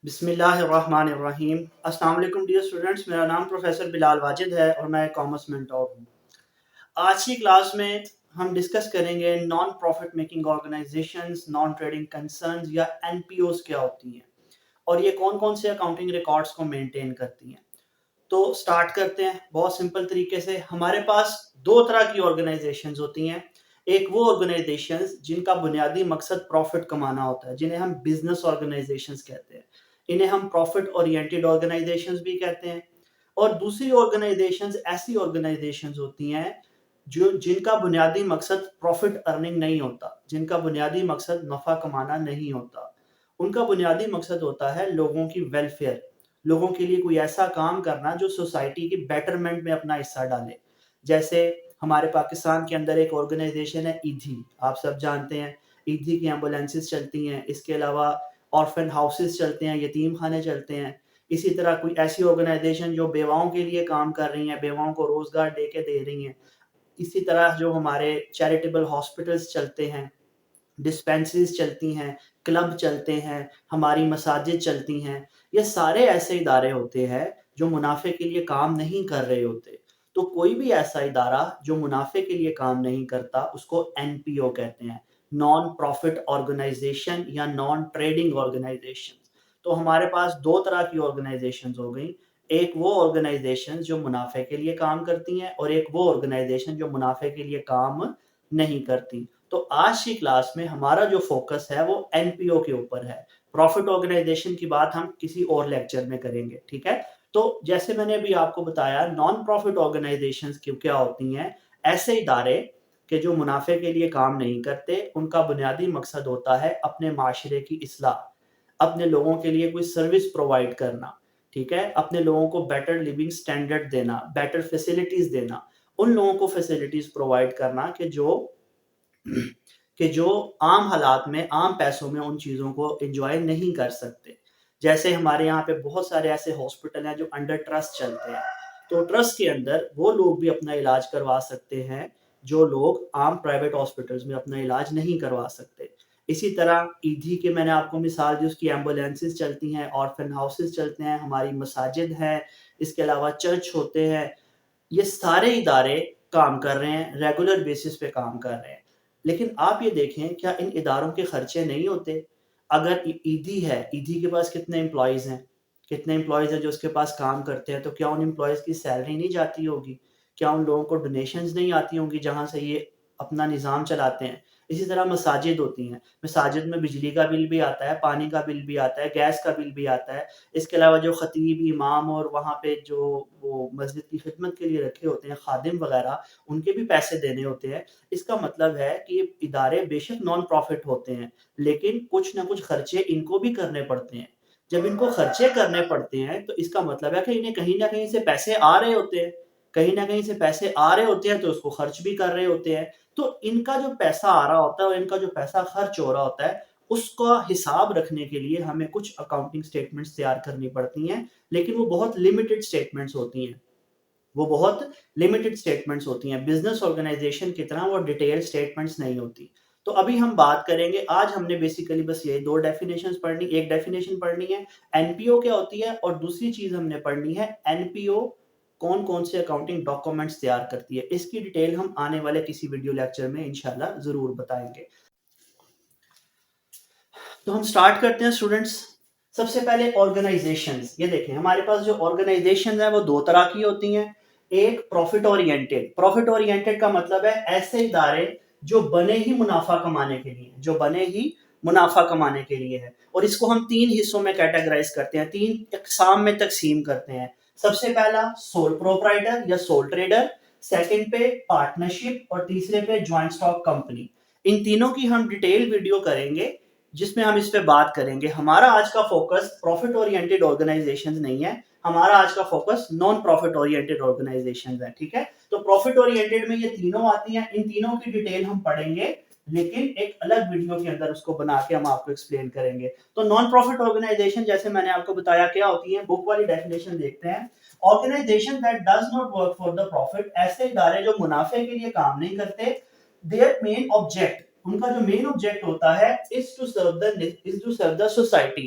بسم اللہ الرحمن الرحیم۔ السلام علیکم ڈیئر اسٹوڈنٹس، میرا نام پروفیسر بلال واجد ہے اور میں کامرس مینٹور ہوں۔ آج کی کلاس میں ہم ڈسکس کریں گے non profit making organizations, non trading concerns یا این پی اوز کیا ہوتی ہیں اور یہ کون کون سے اکاؤنٹنگ ریکارڈز کو مینٹین کرتی ہیں۔ تو سٹارٹ کرتے ہیں بہت سمپل طریقے سے۔ ہمارے پاس دو طرح کی آرگنائزیشنز ہوتی ہیں۔ ایک وہ آرگنائزیشنز جن کا بنیادی مقصد پروفٹ کمانا ہوتا ہے، جنہیں ہم بزنس آرگنائزیشنز کہتے ہیں، انہیں ہم پروفٹ اورینٹیڈ آرگنائزیشنز بھی کہتے ہیں۔ اور دوسری آرگنائزیشنز ایسی آرگنائزیشنز ہوتی ہیں جن کا بنیادی مقصد پروفٹ ارننگ نہیں ہوتا، جن کا بنیادی مقصد نفع کمانا نہیں ہوتا۔ ان کا بنیادی مقصد ہوتا ہے لوگوں کی ویلفیئر، لوگوں کے لیے کوئی ایسا کام کرنا جو سوسائٹی کی بیٹرمنٹ میں اپنا حصہ ڈالے۔ جیسے ہمارے پاکستان کے اندر ایک آرگنائزیشن ہے ایدھی، آپ سب جانتے ہیں۔ ایدھی کی ایمبولینسز چلتی ہیں، اس کے علاوہ آرفن ہاؤسز چلتے ہیں، یتیم خانے چلتے ہیں۔ اسی طرح کوئی ایسی آرگنائزیشن جو بیواؤں کے لیے کام کر رہی ہیں، بیواؤں کو روزگار دے رہی ہیں۔ اسی طرح جو ہمارے چیریٹیبل ہاسپٹلز چلتے ہیں، ڈسپینسریز چلتی ہیں، کلب چلتے ہیں، ہماری مساجد چلتی ہیں، یہ سارے ایسے ادارے ہوتے ہیں جو منافع کے لیے کام نہیں کر رہے ہوتے۔ تو کوئی بھی ایسا ادارہ جو منافع کے لیے کام نہیں کرتا اس کو این پی او کہتے ہیں، نان پروفٹ آرگنائزیشن یا نان ٹریڈنگ آرگنائزیشن۔ تو ہمارے پاس دو طرح کی آرگنائزیشنز ہو گئیں، ایک وہ آرگنائزیشن جو منافع کے لیے کام کرتی ہیں اور ایک وہ آرگنائزیشن جو منافع کے لیے کام نہیں کرتی۔ تو آج کی کلاس میں ہمارا جو فوکس ہے وہ این پی او کے اوپر ہے۔ پروفٹ آرگنائزیشن کی بات ہم کسی اور لیکچر میں کریں گے، ٹھیک ہے؟ تو جیسے میں نے ابھی آپ کو بتایا، نان پروفٹ آرگنائزیشنز کیا ہوتی ہیں؟ ایسے ادارے کہ جو منافع کے لیے کام نہیں کرتے، ان کا بنیادی مقصد ہوتا ہے اپنے معاشرے کی اصلاح، اپنے لوگوں کے لیے کوئی سروس پرووائڈ کرنا، ٹھیک ہے؟ اپنے لوگوں کو بیٹر لیونگ سٹینڈرڈ دینا، بیٹر فیسلٹیز دینا، ان لوگوں کو فیسلٹیز پرووائڈ کرنا کہ جو عام حالات میں، عام پیسوں میں ان چیزوں کو انجوائے نہیں کر سکتے۔ جیسے ہمارے یہاں پہ بہت سارے ایسے ہاسپٹل ہیں جو انڈر ٹرسٹ چلتے ہیں، تو ٹرسٹ کے اندر وہ لوگ بھی اپنا علاج کروا سکتے ہیں جو لوگ عام پرائیویٹ ہاسپٹلز میں اپنا علاج نہیں کروا سکتے۔ اسی طرح ایدھی کے میں نے آپ کو مثال دی، اس کی ایمبولینسز چلتی ہیں، آرفن ہاؤسز چلتے ہیں، ہماری مساجد ہیں، اس کے علاوہ چرچ ہوتے ہیں۔ یہ سارے ادارے کام کر رہے ہیں، ریگولر بیسس پہ کام کر رہے ہیں۔ لیکن آپ یہ دیکھیں، کیا ان اداروں کے خرچے نہیں ہوتے؟ اگر ایدھی ہے، ایدھی کے پاس کتنے امپلائیز ہیں، جو اس کے پاس کام کرتے ہیں، تو کیا ان امپلائیز کی سیلری نہیں جاتی ہوگی؟ کیا ان لوگوں کو ڈونیشنز نہیں آتی ہوں گی جہاں سے یہ اپنا نظام چلاتے ہیں؟ اسی طرح مساجد ہوتی ہیں، مساجد میں بجلی کا بل بھی آتا ہے، پانی کا بل بھی آتا ہے، گیس کا بل بھی آتا ہے۔ اس کے علاوہ جو خطیب، امام اور وہاں پہ جو وہ مسجد کی خدمت کے لیے رکھے ہوتے ہیں، خادم وغیرہ، ان کے بھی پیسے دینے ہوتے ہیں۔ اس کا مطلب ہے کہ یہ ادارے بے شک نان پروفٹ ہوتے ہیں، لیکن کچھ نہ کچھ خرچے ان کو بھی کرنے پڑتے ہیں۔ جب ان کو خرچے کرنے پڑتے ہیں تو اس کا مطلب ہے کہ انہیں کہیں نہ کہیں سے پیسے آ رہے ہوتے ہیں، کہیں نہ کہیں سے پیسے آ رہے ہوتے ہیں تو اس کو خرچ بھی کر رہے ہوتے ہیں۔ تو ان کا جو پیسہ آ رہا ہوتا ہے اور ان کا جو پیسہ خرچ ہو رہا ہوتا ہے، اس کا حساب رکھنے کے لیے ہمیں کچھ اکاؤنٹنگ سٹیٹمنٹس تیار کرنی پڑتی ہیں، لیکن وہ بہت لمیٹڈ سٹیٹمنٹس ہوتی ہیں، ہوتی ہیں۔ بزنس آرگنائزیشن کی طرح وہ ڈیٹیل سٹیٹمنٹس نہیں ہوتی۔ تو ابھی ہم بات کریں گے، آج ہم نے بیسیکلی بس یہ دو ڈیفینیشنز پڑھنی، ایک ڈیفینیشن پڑھنی ہے این پی او کیا ہوتی ہے، اور دوسری چیز ہم نے پڑھنی ہے این پی او کون کون سے اکاؤنٹنگ ڈاکومنٹس تیار کرتی ہے۔ اس کی ڈیٹیل ہم آنے والے کسی ویڈیو لیکچر میں انشاءاللہ ضرور بتائیں گے۔ تو ہم سٹارٹ کرتے ہیں اسٹوڈنٹس۔ سب سے پہلے آرگنائزیشنز، یہ دیکھیں ہمارے پاس جو آرگنائزیشنز ہیں وہ دو طرح کی ہوتی ہیں۔ ایک پروفٹ اورینٹیڈ، پروفٹ اورینٹیڈ کا مطلب ہے ایسے ادارے جو بنے ہی منافع کمانے کے لیے ہے، اور اس کو ہم تین حصوں میں کیٹیگرائز کرتے ہیں، تین اقسام میں تقسیم کرتے ہیں۔ سب سے پہلا سول پروپرائٹر یا سول ٹریڈر، سیکنڈ پہ پارٹنرشپ، اور تیسرے پہ جوائنٹ اسٹاک کمپنی۔ ان تینوں کی ہم ڈیٹیل ویڈیو کریں گے جس میں ہم اس پہ بات کریں گے۔ ہمارا آج کا فوکس پروفٹ اورینٹیڈ آرگنائزیشنز نہیں ہے، ہمارا آج کا focus non profit oriented organizations ہے، ٹھیک ہے؟ تو پروفٹ اورینٹیڈ میں یہ تینوں آتی ہیں، ان تینوں کی ڈیٹیل ہم پڑھیں گے، لیکن ایک الگ ویڈیو کے اندر اس کو بنا کے ہم آپ کو ایکسپلین کریں گے۔ تو نان پروفٹ آرگنائزیشن جیسے میں نے آپ کو بتایا کیا ہوتی ہیں، بک والی ڈیفینیشن دیکھتے ہیں۔ Organization that does not work for the profit, ایسے ادارے جو منافع کے لیے کام نہیں کرتے۔ دیئر مین آبجیکٹ، ان کا جو مین آبجیکٹ ہوتا ہے is to serve the society،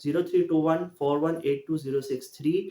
0321418263।